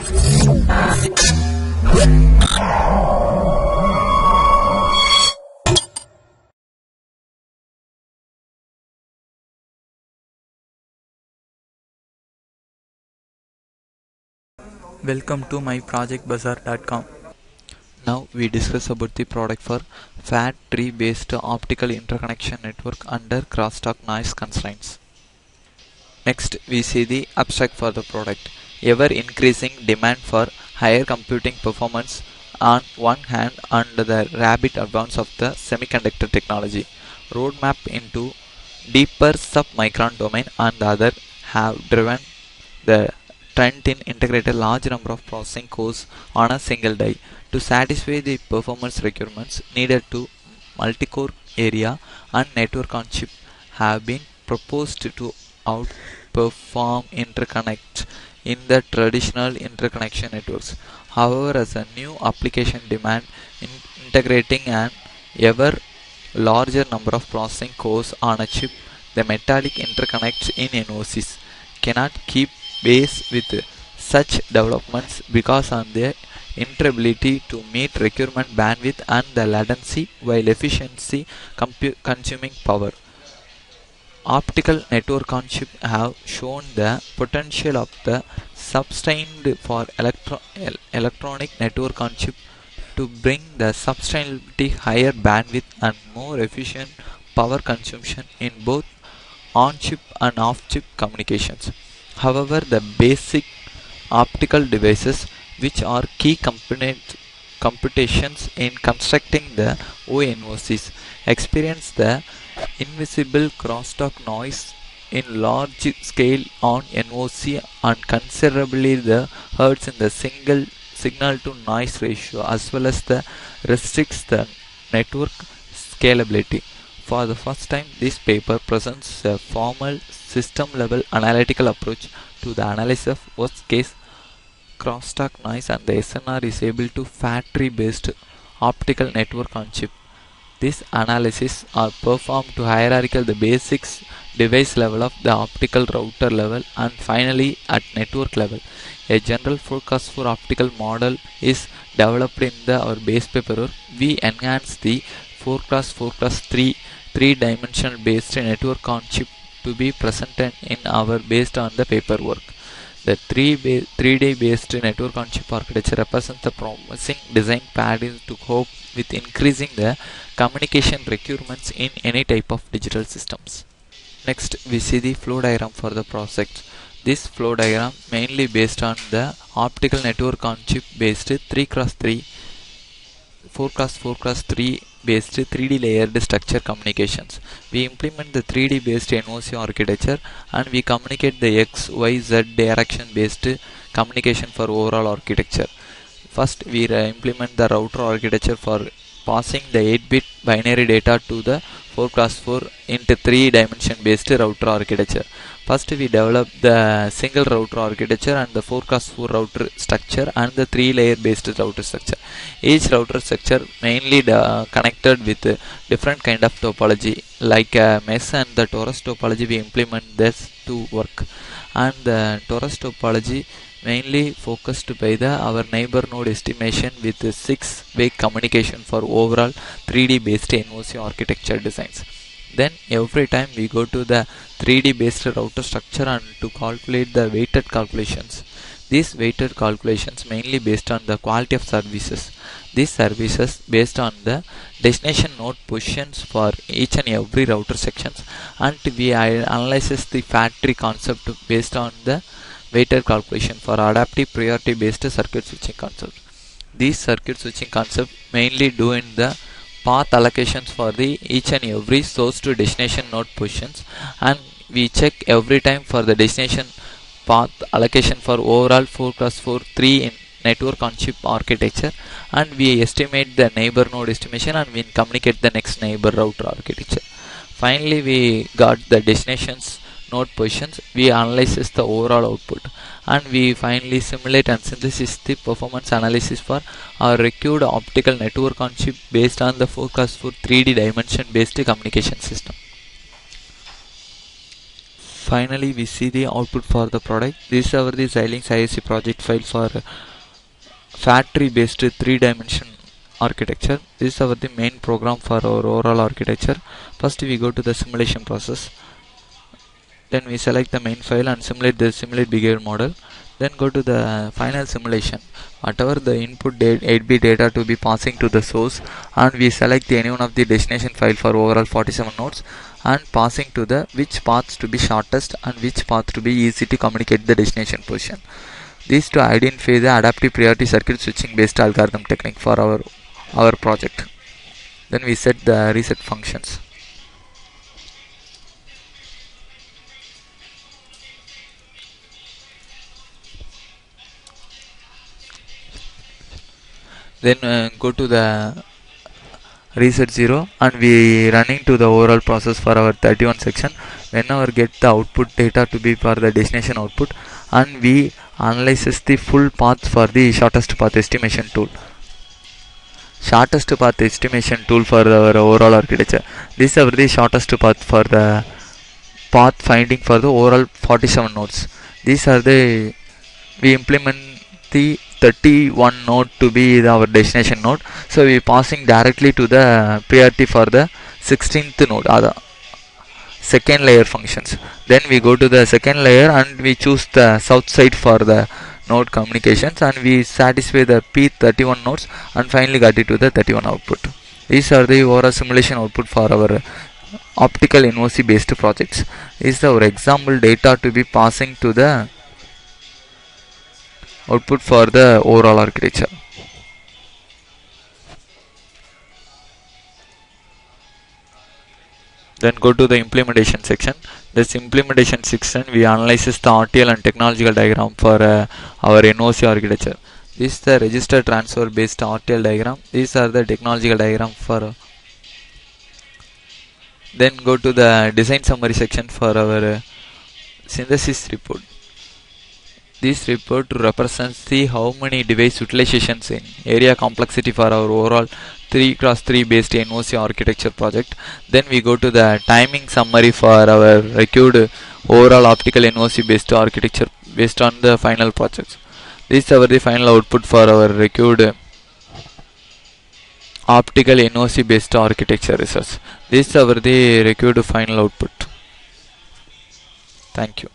Welcome to MyProjectBazaar.com. Now we discuss about the product for fat tree based optical interconnection network under crosstalk noise constraints. Next we see the abstract for the product. Ever increasing demand for higher computing performance on one hand and the rapid advance of the semiconductor technology roadmap into deeper submicron domain on the other have driven the trend in integrate a large number of processing cores on a single die to satisfy the performance requirements needed to multi-core area and network on chip have been proposed to outperform interconnect in the traditional interconnection networks. However, as a new application demand in integrating an ever larger number of processing cores on a chip, the metallic interconnects in NOCs cannot keep pace with such developments because of their inability to meet requirement bandwidth and the latency while efficiency consuming power. Optical network on chip have shown the potential of the sustained for electronic network on chip to bring the substantially higher bandwidth and more efficient power consumption in both on-chip and off-chip communications. However, the basic optical devices, which are key computations in constructing the ONOCs, experience the invisible crosstalk noise in large scale on NOC and considerably the hertz in the single signal to noise ratio, as well as the restricts the network scalability. For the first time, this paper presents a formal system level analytical approach to the analysis of worst case crosstalk noise, and the SNR is able to fat tree based optical network on chip. This analysis are performed to hierarchical the basics device level of the optical router level and finally at network level. A general forecast for optical model is developed in our base paper work. We enhance the forecast 3 dimensional based network on chip to be presented in our based on the paperwork. The 3D based network on chip architecture represents the promising design paradigm to cope with increasing the communication requirements in any type of digital systems. Next we see the flow diagram for the project. This flow diagram mainly based on the optical network on chip based 3x3 4x3 based 3D layered structure communications. We implement the 3D based NOC architecture and we communicate the X, Y, Z direction based communication for overall architecture. First, we implement the router architecture for passing the 8-bit binary data to the 4x4 into 3 dimension based router architecture. First, we develop the single router architecture and the 4x4 router structure and the 3-layer based router structure. Each router structure mainly connected with different kind of topology like mesh and the torus topology. We implement this to work, and the torus topology mainly focused by our neighbor node estimation with 6-way communication for overall 3D based NOC architecture designs. Then every time we go to the 3D based router structure and to calculate the weighted calculations. These weighted calculations mainly based on the quality of services. These services based on the destination node positions for each and every router sections, and we analyze the fat tree concept based on the weighted calculation for adaptive priority based circuit switching concept. These circuit switching concept mainly do in the path allocations for the each and every source to destination node positions, and we check every time for the destination path allocation for overall 4x4 3 in network on chip architecture, and we estimate the neighbor node estimation and we communicate the next neighbor router architecture. Finally, we got the destinations node positions, we analyze the overall output, and we finally simulate and synthesis the performance analysis for our required optical network on chip based on the forecast for 3D dimension based communication system. Finally, we see the output for the product. This is our the Xilinx ISC project file for factory based 3-dimension architecture. This is our the main program for our overall architecture. First we go to the simulation process, then we select the main file and simulate behavior model, then go to the final simulation. Whatever the input 8-bit data to be passing to the source, and we select any one of the destination file for overall 47 nodes and passing to the which paths to be shortest and which path to be easy to communicate the destination position. These to identify the adaptive priority circuit switching based algorithm technique for our project. Then we set the reset functions. Then go to the reset 0 and we running to the overall process for our 31 section. Whenever get the output data to be for the destination output, and we analyzes the full path for the shortest path estimation tool. Shortest path estimation tool for our overall architecture. This is the shortest path for the path finding for the overall 47 nodes. These are the we implement the 31 node to be our destination node, so we passing directly to the priority for the 16th node, second layer functions. Then we go to the second layer and we choose the south side for the node communications, and we satisfy the P31 nodes and finally got it to the 31 output. These are the overall simulation output for our optical NOC based projects. This is our example data to be passing to the output for the overall architecture. Then go to the implementation section. This implementation section we analyzes the RTL and technological diagram for our NOC architecture. This is the register transfer based RTL diagram. These are the technological diagram for. Then go to the design summary section for our synthesis report. This report represents the how many device utilizations in area complexity for our overall 3x3 based NOC architecture project. Then we go to the timing summary for our required overall optical NOC based architecture based on the final projects. This is the final output for our required optical NOC based architecture research. This is the required final output. Thank you.